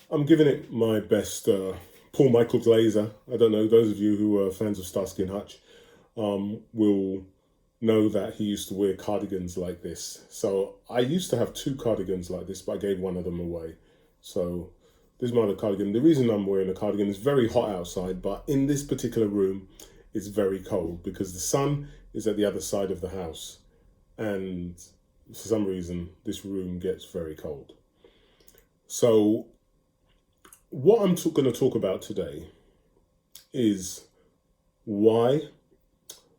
I'm giving it my best Paul Michael Glazer. I don't know, those of you who are fans of Starsky and Hutch will know that he used to wear cardigans like this. So I used to have two cardigans like this, but I gave one of them away. So this is my other cardigan. The reason I'm wearing a cardigan is very hot outside, but in this particular room, it's very cold because the sun is at the other side of the house. And for some reason, this room gets very cold. So what I'm going to talk about today is why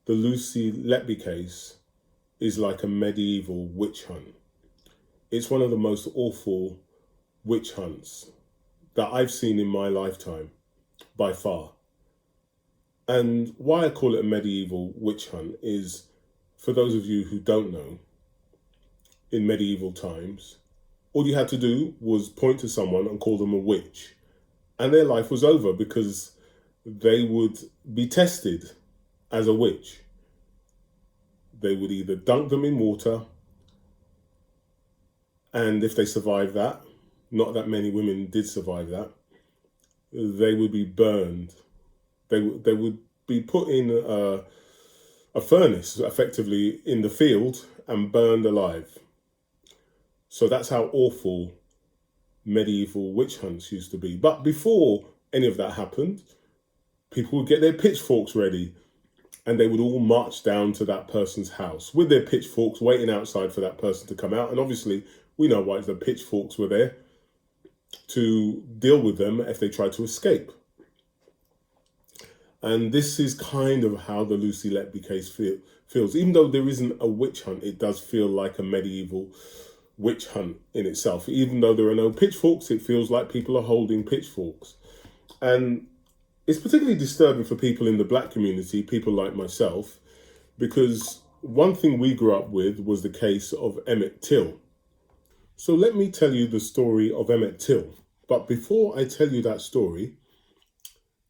the Lucy Letby case is like a medieval witch hunt. It's one of the most awful witch hunts that I've seen in my lifetime, by far. And why I call it a medieval witch hunt is, for those of you who don't know, in medieval times, all you had to do was point to someone and call them a witch. And their life was over because they would be tested as a witch. They would either dunk them in water, and if they survived that, not that many women did survive that, they would be burned. They would be put in a furnace, effectively, in the field and burned alive. So that's how awful medieval witch hunts used to be. But before any of that happened, people would get their pitchforks ready and they would all march down to that person's house with their pitchforks, waiting outside for that person to come out. And obviously, we know why the pitchforks were there, to deal with them if they tried to escape. And this is kind of how the Lucy Letby case feels. Even though there isn't a witch hunt, it does feel like a medieval witch hunt in itself. Even though there are no pitchforks, it feels like people are holding pitchforks. And it's particularly disturbing for people in the black community, people like myself, because one thing we grew up with was the case of Emmett Till. So let me tell you the story of Emmett Till. But before I tell you that story,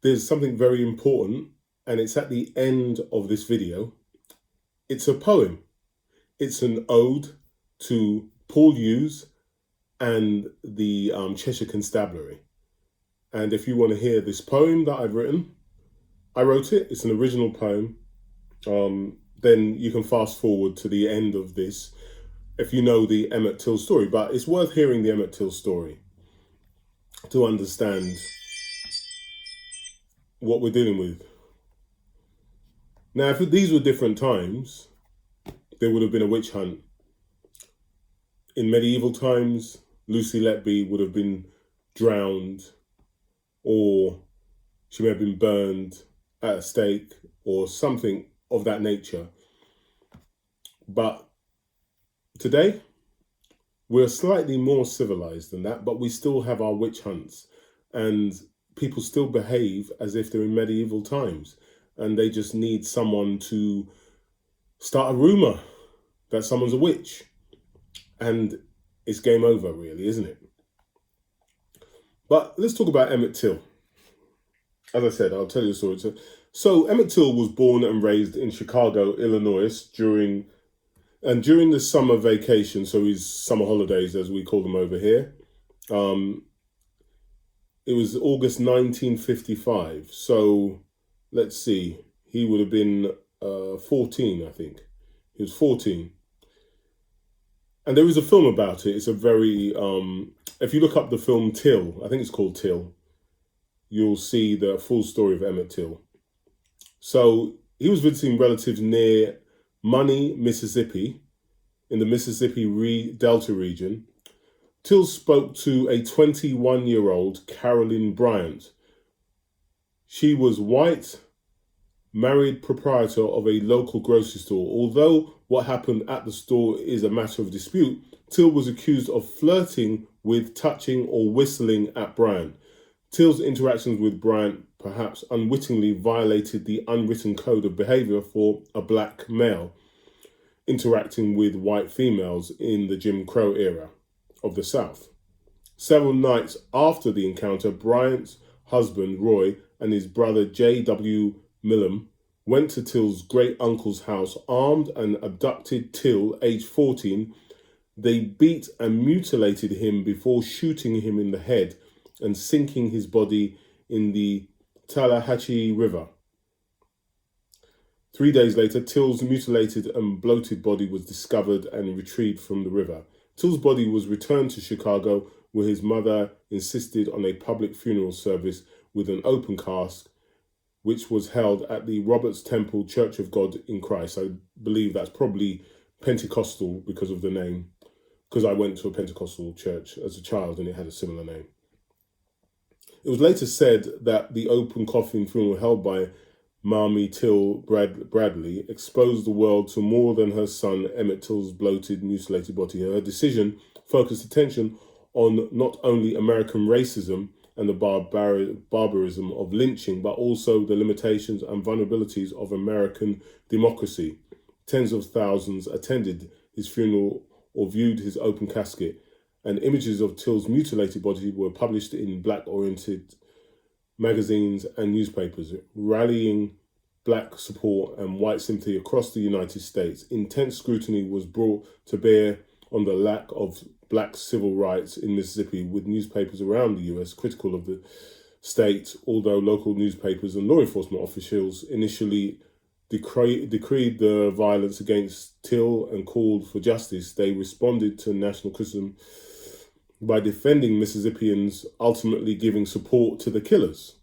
there's something very important, and it's at the end of this video. It's a poem. It's an ode to Paul Hughes and the Cheshire Constabulary. And if you want to hear this poem that I've written, I wrote it. It's an original poem. Then you can fast forward to the end of this if you know the Emmett Till story. But it's worth hearing the Emmett Till story to understand what we're dealing with. Now, if these were different times, there would have been a witch hunt. In medieval times, Lucy Letby would have been drowned, or she may have been burned at a stake or something of that nature. But today, we're slightly more civilized than that, but we still have our witch hunts, and people still behave as if they're in medieval times, and they just need someone to start a rumor that someone's a witch. And it's game over, really, isn't it? But let's talk about Emmett Till. As I said, I'll tell you a story. So Emmett Till was born and raised in Chicago, Illinois, during the summer vacation, so his summer holidays, as we call them over here. It was August 1955. So let's see, he would have been 14, I think. He was 14. And there is a film about it. It's a very, if you look up the film Till, I think it's called Till, you'll see the full story of Emmett Till. So he was visiting relatives near Money, Mississippi, in the Mississippi Delta region. Till spoke to a 21-year-old Carolyn Bryant. She was white, married proprietor of a local grocery store. Although what happened at the store is a matter of dispute, Till was accused of flirting with, touching, or whistling at Bryant. Till's interactions with Bryant perhaps unwittingly violated the unwritten code of behavior for a black male interacting with white females in the Jim Crow era of the South. Several nights after the encounter, Bryant's husband, Roy, and his brother, J.W. Millam, went to Till's great-uncle's house armed and abducted Till, aged 14. They beat and mutilated him before shooting him in the head and sinking his body in the Tallahatchie River. 3 days later, Till's mutilated and bloated body was discovered and retrieved from the river. Till's body was returned to Chicago, where his mother insisted on a public funeral service with an open casket, which was held at the Roberts Temple Church of God in Christ. I believe that's probably Pentecostal because of the name, because I went to a Pentecostal church as a child and it had a similar name. It was later said that the open coffin funeral held by Mamie Till Bradley exposed the world to more than her son Emmett Till's bloated, mutilated body. Her decision focused attention on not only American racism and the barbarism of lynching, but also the limitations and vulnerabilities of American democracy. Tens of thousands attended his funeral or viewed his open casket, and images of Till's mutilated body were published in black-oriented magazines and newspapers, rallying black support and white sympathy across the United States. Intense scrutiny was brought to bear on the lack of black civil rights in Mississippi, with newspapers around the US critical of the state, although local newspapers and law enforcement officials initially decreed the violence against Till and called for justice. They responded to national criticism by defending Mississippians, ultimately giving support to the killers.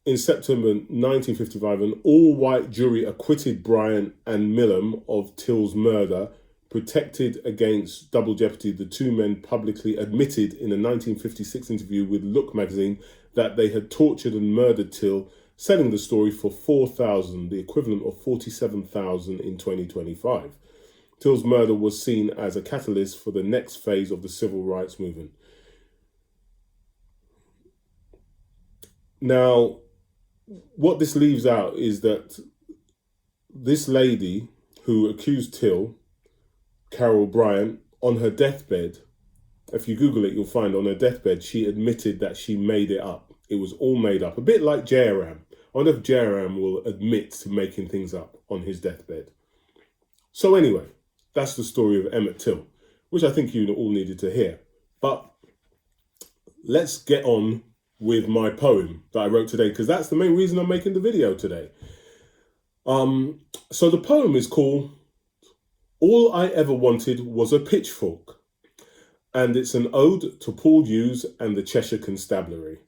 In September 1955, an all-white jury acquitted Bryant and Millam of Till's murder. Protected against double jeopardy, the two men publicly admitted in a 1956 interview with Look magazine that they had tortured and murdered Till, selling the story for $4,000, the equivalent of $47,000 in 2025. Till's murder was seen as a catalyst for the next phase of the civil rights movement. Now, what this leaves out is that this lady who accused Till, Carol Bryant, on her deathbed, if you Google it, you'll find on her deathbed, she admitted that she made it up. It was all made up. A bit like J.R.M. I wonder if J.R.M. will admit to making things up on his deathbed. So anyway, that's the story of Emmett Till, which I think you all needed to hear. But let's get on with my poem that I wrote today, because that's the main reason I'm making the video today. So the poem is called All I Ever Wanted Was a Pitchfork, and it's an ode to Paul Hughes and the Cheshire Constabulary.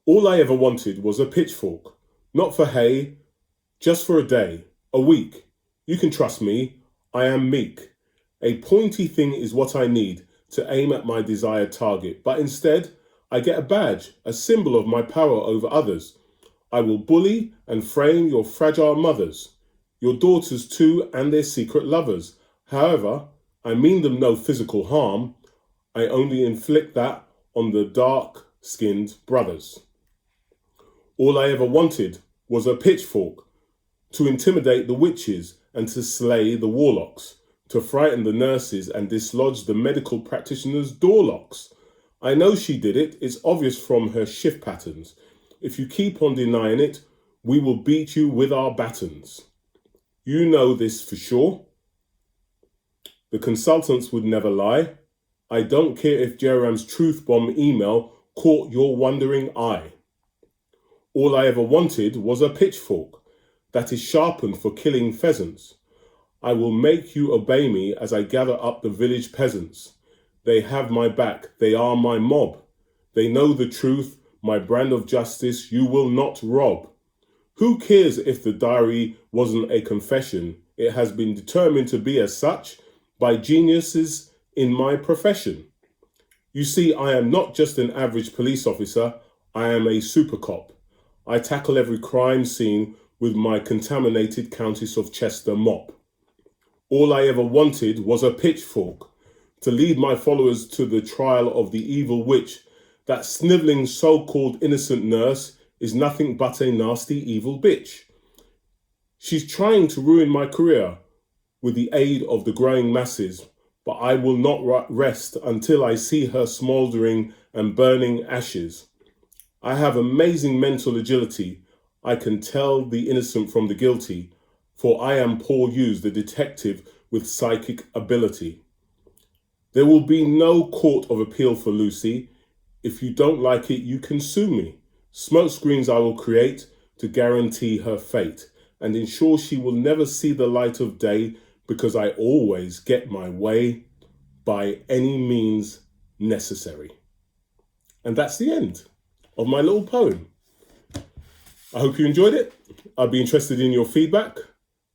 All I ever wanted was a pitchfork, not for hay, just for a day, a week. You can trust me, I am meek. A pointy thing is what I need to aim at my desired target, but instead I get a badge, a symbol of my power over others. I will bully and frame your fragile mothers, your daughters too, and their secret lovers. However, I mean them no physical harm. I only inflict that on the dark-skinned brothers. All I ever wanted was a pitchfork, to intimidate the witches and to slay the warlocks, to frighten the nurses and dislodge the medical practitioners' door locks. I know she did it, it's obvious from her shift patterns. If you keep on denying it, we will beat you with our batons. You know this for sure. The consultants would never lie. I don't care if Jerem's truth bomb email caught your wondering eye. All I ever wanted was a pitchfork that is sharpened for killing pheasants. I will make you obey me as I gather up the village peasants. They have my back, they are my mob. They know the truth, my brand of justice you will not rob. Who cares if the diary wasn't a confession? It has been determined to be as such by geniuses in my profession. You see, I am not just an average police officer, I am a super cop. I tackle every crime scene with my contaminated Countess of Chester mop. All I ever wanted was a pitchfork to lead my followers to the trial of the evil witch. That snivelling so-called innocent nurse is nothing but a nasty evil bitch. She's trying to ruin my career with the aid of the growing masses, but I will not rest until I see her smouldering and burning ashes. I have amazing mental agility. I can tell the innocent from the guilty, for I am Paul Hughes, the detective with psychic ability. There will be no court of appeal for Lucy. If you don't like it, you can sue me. Smoke screens I will create to guarantee her fate and ensure she will never see the light of day, because I always get my way by any means necessary. And that's the end of my little poem. I hope you enjoyed it. I'd be interested in your feedback.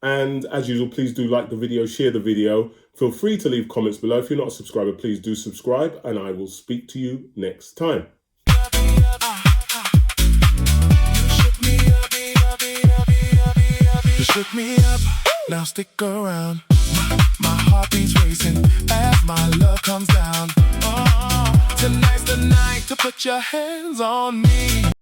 And as usual, please do like the video, share the video. Feel free to leave comments below. If you're not a subscriber, please do subscribe, and I will speak to you next time. You shook me up, now stick around. My heart beats racing as my love comes down. Oh, tonight's the night to put your hands on me.